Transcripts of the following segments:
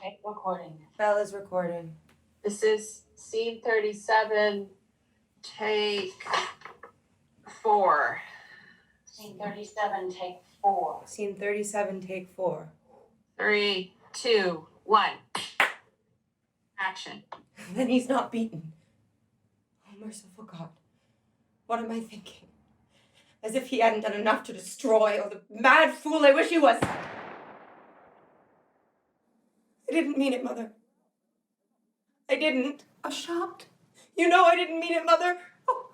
Okay, recording. Bella's recording. This is scene 37, take 4. Scene 37, take 4. Scene 37, take 4. 3, 2, 1. Action. Then he's not beaten. Oh, merciful God. What am I thinking? As if he hadn't done enough to destroy. Oh, the mad fool I wish he was. I didn't mean it, Mother. I didn't. A shot. You know I didn't mean it, Mother. Oh,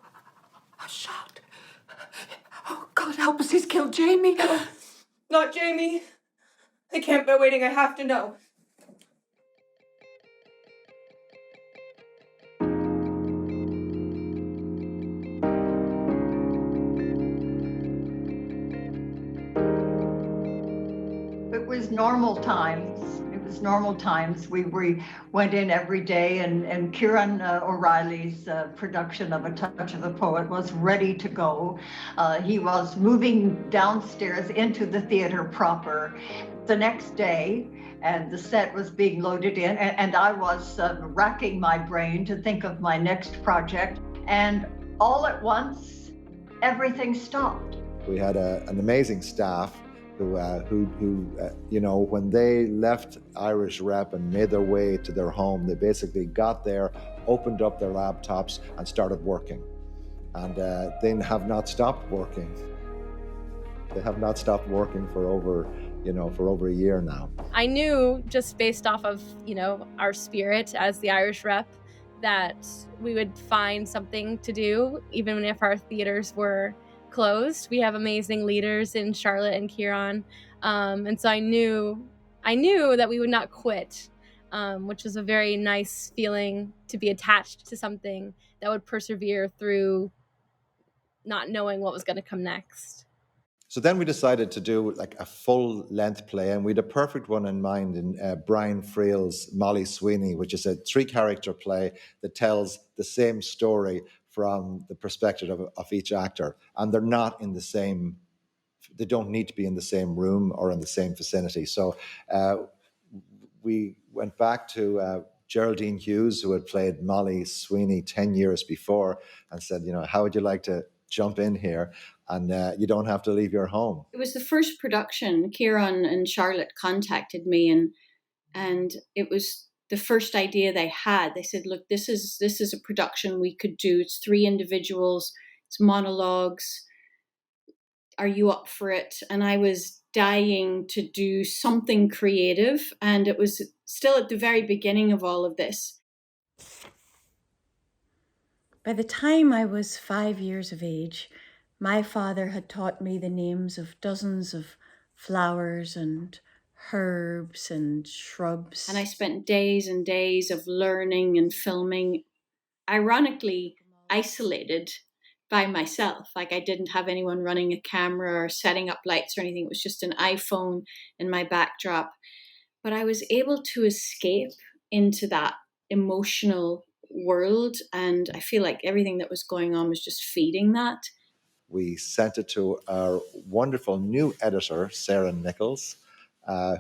a shot. Oh, God help us, he's killed Jamie. No, not Jamie. I can't bear waiting, I have to know. It was normal times. It was normal times. We went in every day, and Kieran O'Reilly's production of A Touch of the Poet was ready to go. He was moving downstairs into the theater proper the next day, and the set was being loaded in, and I was racking my brain to think of my next project, and all at once, everything stopped. We had an amazing staff who you know, when they left Irish Rep and made their way to their home, they basically got there, opened up their laptops and started working. And they have not stopped working. They have not stopped working for over a year now. I knew, just based off of, our spirit as the Irish Rep, that we would find something to do, even if our theaters were closed. We have amazing leaders in Charlotte and Kieran, and so I knew that we would not quit, which was a very nice feeling, to be attached to something that would persevere through not knowing what was going to come next. So then we decided to do like a full length play, and we had a perfect one in mind in Brian Friel's Molly Sweeney, which is a 3-character play that tells the same story from the perspective of each actor. And they're not in the same, they don't need to be in the same room or in the same vicinity. So we went back to Geraldine Hughes, who had played Molly Sweeney 10 years before, and said, how would you like to jump in here? And you don't have to leave your home. It was the first production. Kieran and Charlotte contacted me, and it was the first idea they had. They said, look, this is a production we could do. It's 3 individuals, it's monologues. Are you up for it? And I was dying to do something creative, and it was still at the very beginning of all of this. By the time I was 5 years of age, my father had taught me the names of dozens of flowers and herbs and shrubs. And I spent days and days of learning and filming, ironically isolated by myself. Like, I didn't have anyone running a camera or setting up lights or anything. It was just an iPhone in my backdrop. But I was able to escape into that emotional world, and I feel like everything that was going on was just feeding that. We sent it to our wonderful new editor, Sarah NICHOLS,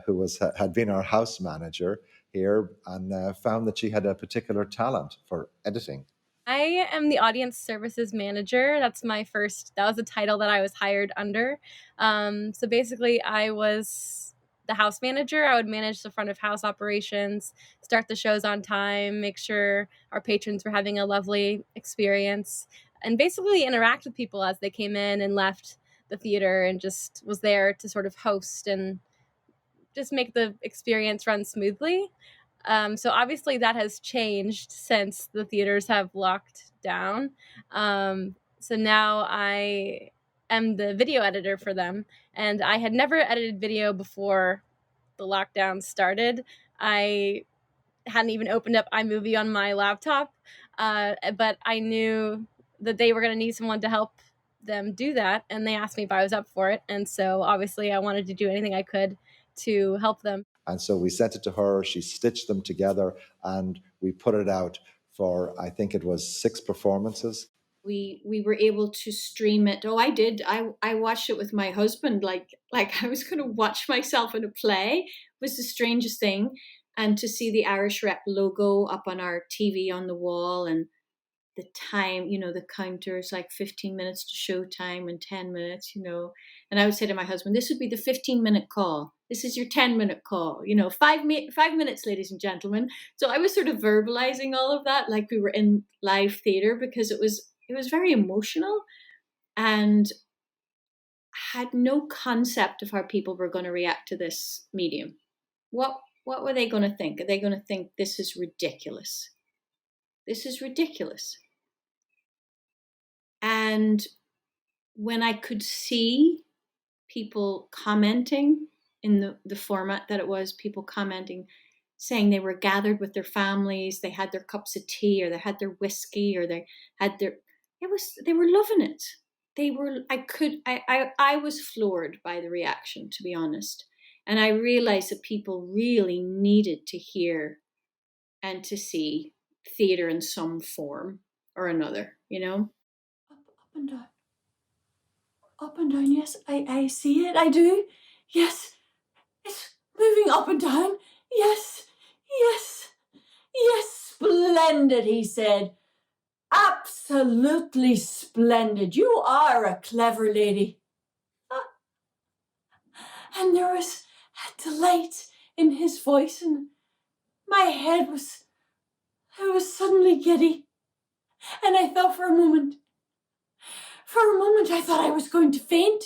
who had been our house manager here, and found that she had a particular talent for editing. I am the audience services manager. That was a title that I was hired under. So basically I was the house manager. I would manage the front of house operations, start the shows on time, make sure our patrons were having a lovely experience, and basically interact with people as they came in and left the theater, and just was there to sort of host and just make the experience run smoothly. So obviously that has changed since the theaters have locked down. So now I am the video editor for them, and I had never edited video before the lockdown started. I hadn't even opened up iMovie on my laptop, but I knew that they were going to need someone to help them do that, and they asked me if I was up for it, and so obviously I wanted to do anything I could to help them. And so we sent it to her, she stitched them together, and we put it out for, I think it was 6 performances. We were able to stream it. Oh, I did. I watched it with my husband, like I was going to watch myself in a play. It was the strangest thing. And to see the Irish Rep logo up on our TV on the wall, and the time, you know, the counters, like 15 minutes to show time and 10 minutes, you know. And I would say to my husband, this would be the 15-minute call. This is your 10-minute call, you know, 5 minutes, ladies and gentlemen. So I was sort of verbalizing all of that like we were in live theater, because it was very emotional, and had no concept of how people were going to react to this medium. What were they going to think? Are they going to think this is ridiculous? This is ridiculous. And when I could see people commenting in the format that it was, people commenting, saying they were gathered with their families, they had their cups of tea, or they had their whiskey, or they had they were loving it. I was floored by the reaction, to be honest. And I realized that people really needed to hear and to see theater in some form or another, you know? Up and down. Up and down, yes, I see it, I do. Yes, it's moving up and down. Yes, yes, yes, splendid, he said. Absolutely splendid. You are a clever lady. And there was a delight in his voice, and my head I was suddenly giddy. And I thought for a moment I thought I was going to faint.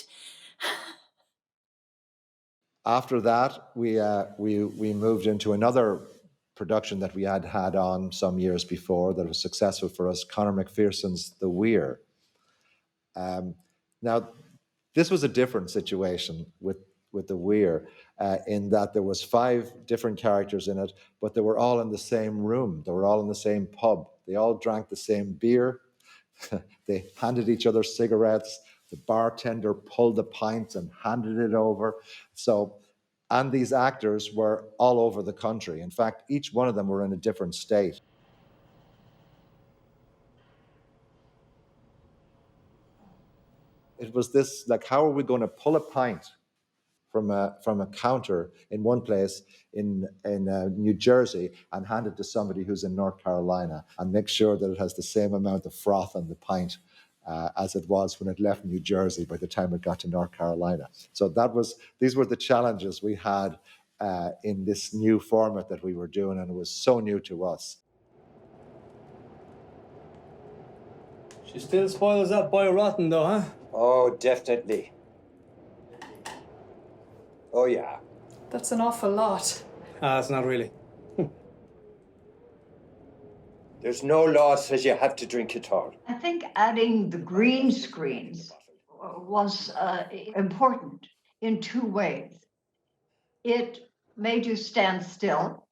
After that, we moved into another production that we had on some years before that was successful for us, Conor McPherson's The Weir. Now, this was a different situation with The Weir, in that there was 5 different characters in it, but they were all in the same room. They were all in the same pub. They all drank the same beer. They handed each other cigarettes. The bartender pulled the pint and handed it over. And these actors were all over the country. In fact, each one of them were in a different state. It was this, like, how are we going to pull a pint from a counter in one place in New Jersey and hand it to somebody who's in North Carolina, and make sure that it has the same amount of froth on the pint as it was when it left New Jersey by the time it got to North Carolina. So these were the challenges we had in this new format that we were doing, and it was so new to us. She still spoils that boy rotten though, huh? Oh, definitely. Oh, yeah. That's an awful lot. It's not really. There's no law says you have to drink it all. I think adding the green screens was important in 2 ways. It made you stand still,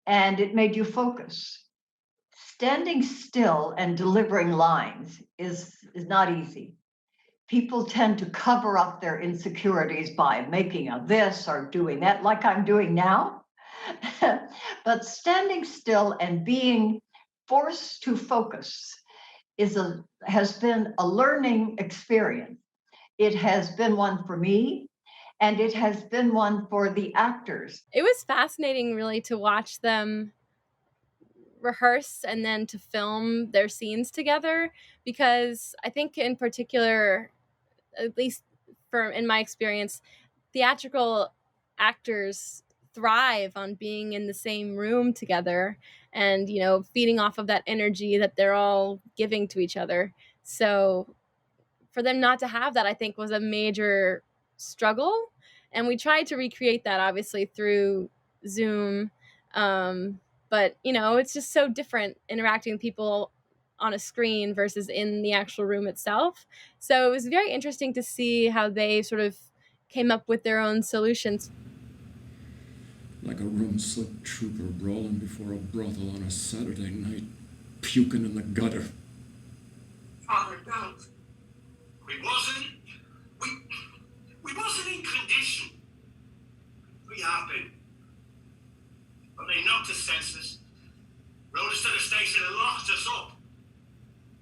and it made you focus. Standing still and delivering lines is not easy. People tend to cover up their insecurities by making a this or doing that, like I'm doing now. But standing still and being forced to focus has been a learning experience. It has been one for me, and it has been one for the actors. It was fascinating, really, to watch them rehearse and then to film their scenes together, because I think in particular, at least in my experience, theatrical actors thrive on being in the same room together and, you know, feeding off of that energy that they're all giving to each other. So for them not to have that, I think, was a major struggle. And we tried to recreate that, obviously, through Zoom. But, you know, it's just so different interacting with people on a screen versus in the actual room itself. So it was very interesting to see how they sort of came up with their own solutions. Like a rum-soaked trooper brawling before a brothel on a Saturday night, puking in the gutter. Father, don't. We wasn't in condition. We have been. But they knocked us senseless, rode us to the station and locked us up.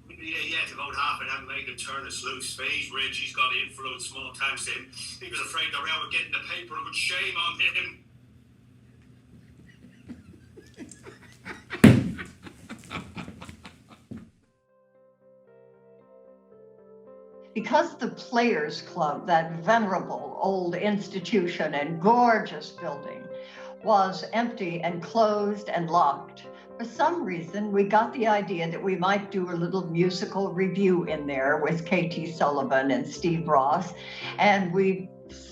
We'd be there yet about half an hour, made them turn us loose. Phase Reggie's got influence small times him. He was afraid the rail would get in the paper and would shame on him. because the Players Club, that venerable old institution and gorgeous building, was empty and closed and locked. For some reason, we got the idea that we might do a little musical review in there with K.T. Sullivan and Steve Ross. And we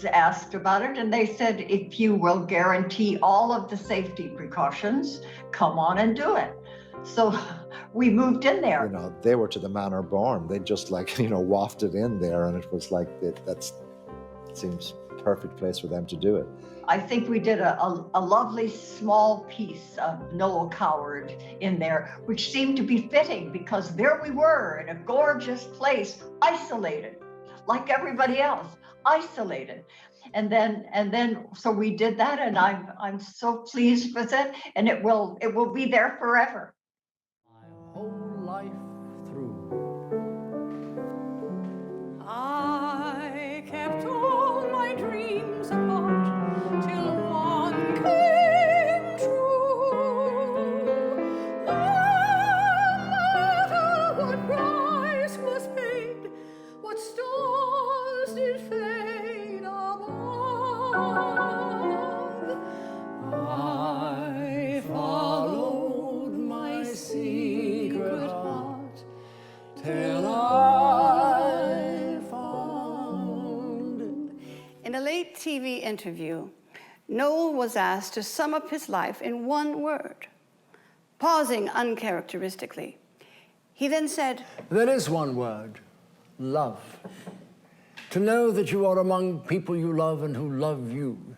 asked about it, and they said, if you will guarantee all of the safety precautions, come on and do it. So we moved in there. You know, they were to the manor born. They just like, you know, wafted in there, and it was like, it seems perfect place for them to do it. I think we did a lovely small piece of Noel Coward in there, which seemed to be fitting because there we were in a gorgeous place, isolated, like everybody else, isolated. And then, so we did that, and I'm so pleased with it, and it will be there forever. My whole life through. I kept all my dreams apart till one came true. No matter what price was paid, what stars did fade above, I followed my secret heart till I found. In a late TV interview, Noel was asked to sum up his life in one word, pausing uncharacteristically. He then said, There is one word, love. To know that you are among people you love and who love you.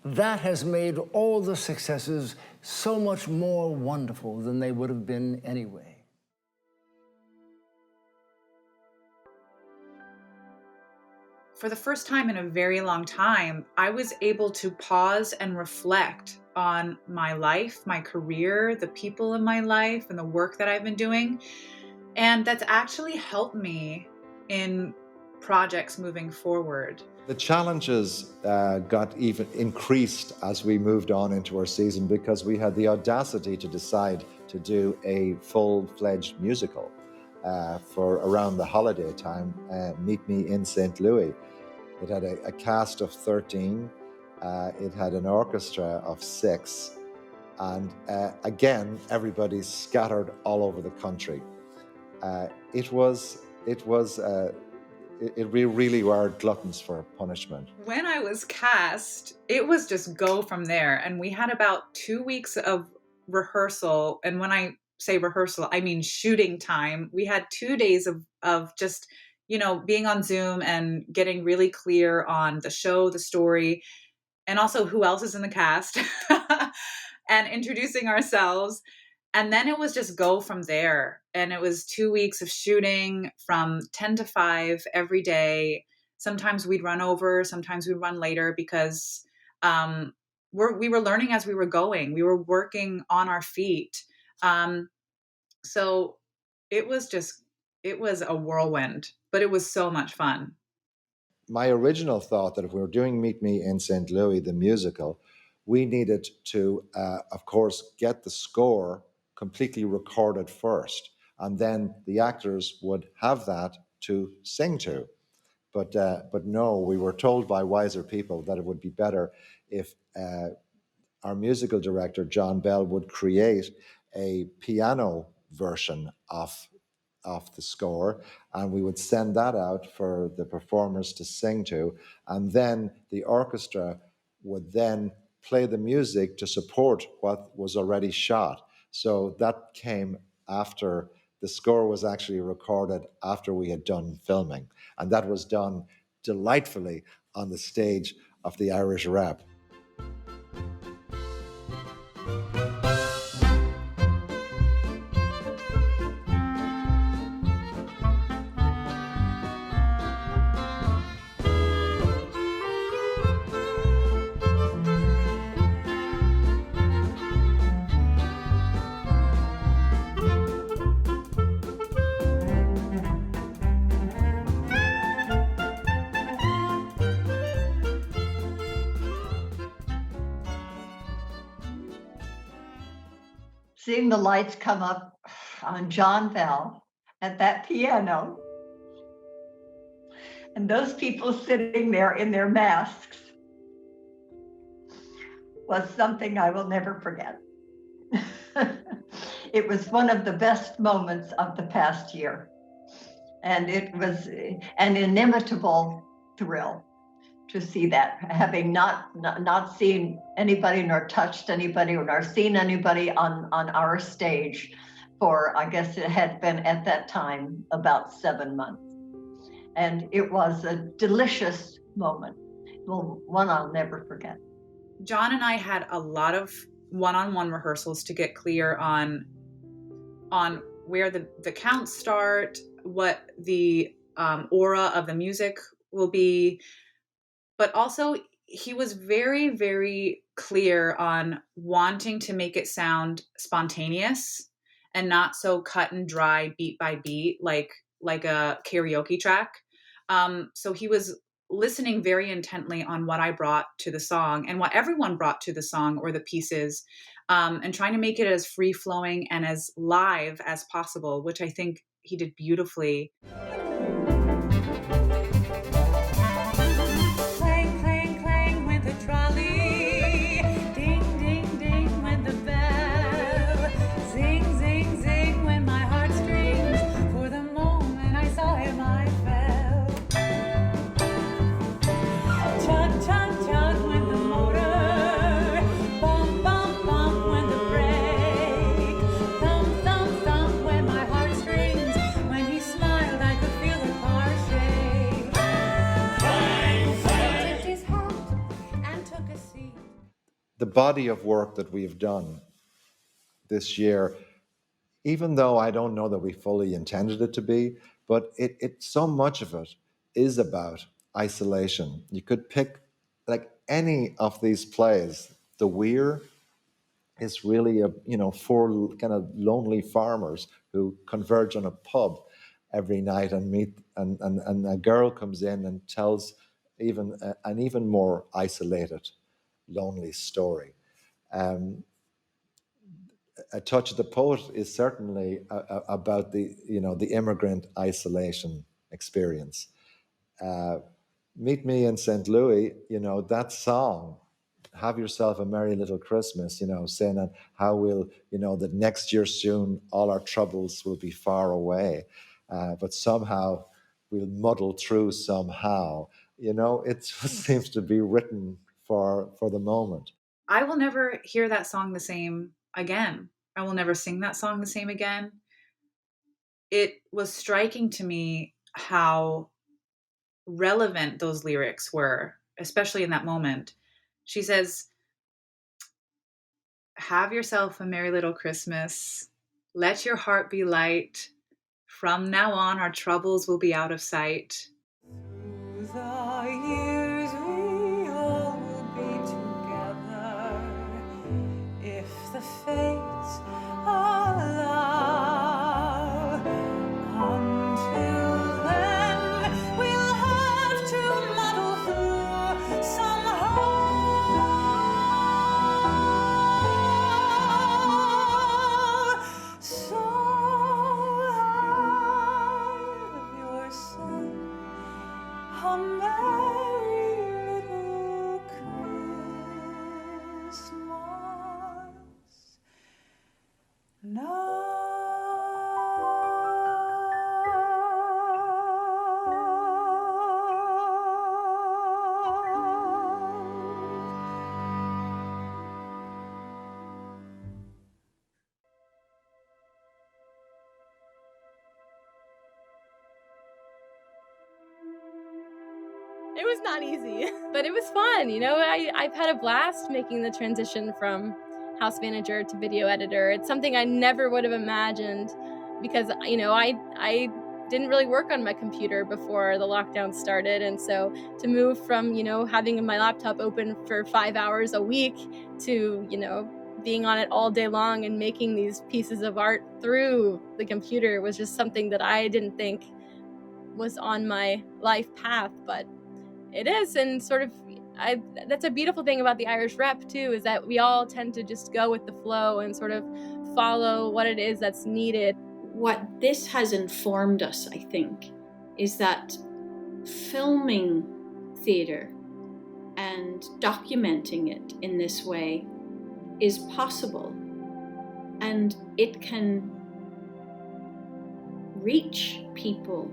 That has made all the successes so much more wonderful than they would have been anyway. For the first time in a very long time, I was able to pause and reflect on my life, my career, the people in my life, and the work that I've been doing. And that's actually helped me in projects moving forward. The challenges got even increased as we moved on into our season because we had the audacity to decide to do a full-fledged musical for around the holiday time, Meet Me in St. Louis. It had a cast of 13, it had an orchestra of 6, and again, everybody scattered all over the country. We really were gluttons for punishment. When I was cast, it was just go from there. And we had about 2 weeks of rehearsal. And when I say rehearsal, I mean shooting time. We had 2 days of just, you know, being on Zoom and getting really clear on the show, the story, and also who else is in the cast and introducing ourselves. And then it was just go from there. And it was 2 weeks of shooting from 10 to 5 every day. Sometimes we'd run over, sometimes we'd run later because we were learning as we were going. We were working on our feet. So it was a whirlwind, but it was so much fun. My original thought that if we were doing Meet Me in St. Louis, the musical, we needed to, of course, get the score completely recorded first, and then the actors would have that to sing to. But no, we were told by wiser people that it would be better if our musical director, John Bell, would create a piano version of the score, and we would send that out for the performers to sing to, and then the orchestra would then play the music to support what was already shot. So that came after the score was actually recorded, after we had done filming. And that was done delightfully on the stage of the Irish Rep. Seeing the lights come up on John Bell at that piano And those people sitting there in their masks was something I will never forget. It was one of the best moments of the past year. And it was an inimitable thrill to see that, having not seen anybody nor touched anybody nor seen anybody on our stage for, I guess it had been at that time about 7 months. And it was a delicious moment, well, one I'll never forget. John and I had a lot of one-on-one rehearsals to get clear on where the counts start, what the aura of the music will be. But also, he was very, very clear on wanting to make it sound spontaneous and not so cut and dry beat by beat like a karaoke track. So he was listening very intently on what I brought to the song and what everyone brought to the song or the pieces, and trying to make it as free-flowing and as live as possible, which I think he did beautifully. The body of work that we've done this year, even though I don't know that we fully intended it to be, but it so much of it is about isolation. You could pick like any of these plays. The Weir is really four kind of lonely farmers who converge on a pub every night and meet, and a girl comes in and tells an even more isolated, lonely story. A Touch of the Poet is certainly about the immigrant isolation experience. Meet Me in St. Louis, that song, Have Yourself a Merry Little Christmas, saying that how we'll, that next year soon all our troubles will be far away, but somehow we'll muddle through somehow. It just seems to be written for the moment. I will never hear that song the same again. I will never sing that song the same again. It was striking to me how relevant those lyrics were, especially in that moment. She says, have yourself a merry little Christmas. Let your heart be light. From now on, our troubles will be out of sight. Through the years we all will be together, if the fates allow. Until then, we'll have to muddle through somehow. So have your son a merry little Christmas now. It was not easy, but it was fun. I've had a blast making the transition from house manager to video editor. It's something I never would have imagined because, I didn't really work on my computer before the lockdown started. And so to move from, having my laptop open for 5 hours a week to, being on it all day long and making these pieces of art through the computer was just something that I didn't think was on my life path, but it is. And sort of that's a beautiful thing about the Irish Rep too, is that we all tend to just go with the flow and sort of follow what it is that's needed. What this has informed us, I think, is that filming theatre and documenting it in this way is possible, and it can reach people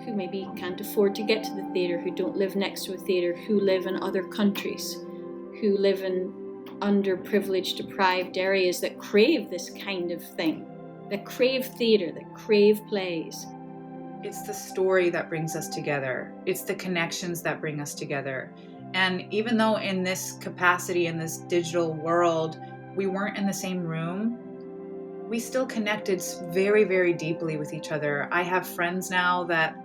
who maybe can't afford to get to the theatre, who don't live next to a theatre, who live in other countries, who live in underprivileged, deprived areas that crave this kind of thing, that crave theatre, that crave plays. It's the story that brings us together. It's the connections that bring us together. And even though in this capacity, in this digital world, we weren't in the same room, we still connected very, very deeply with each other. I have friends now that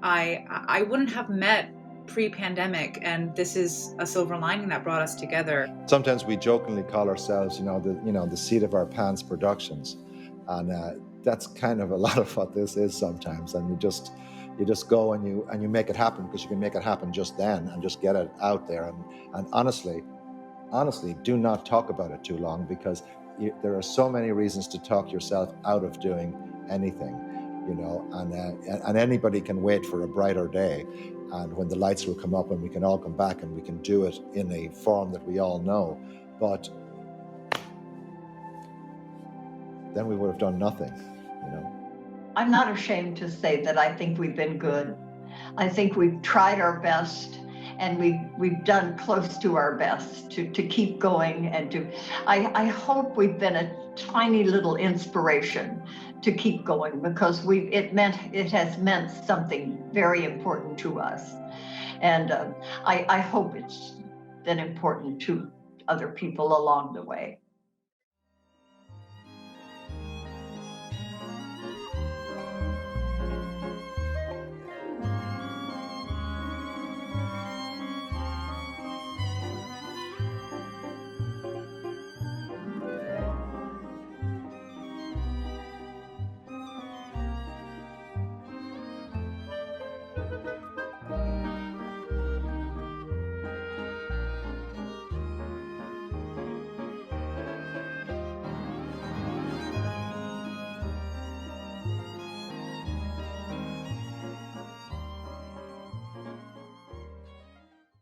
I wouldn't have met pre-pandemic, and this is a silver lining that brought us together. Sometimes we jokingly call ourselves, the seat of our pants productions, and that's kind of a lot of what this is sometimes. And you just go and you make it happen, because you can make it happen just then and just get it out there. And honestly, do not talk about it too long, because there are so many reasons to talk yourself out of doing anything, and anybody can wait for a brighter day, and when the lights will come up and we can all come back and we can do it in a form that we all know. But then we would have done nothing, I'm not ashamed to say that I think we've been good. I think we've tried our best, and we've done close to our best to keep going, and I hope we've been a tiny little inspiration to keep going, because it has meant something very important to us, and I hope it's been important to other people along the way.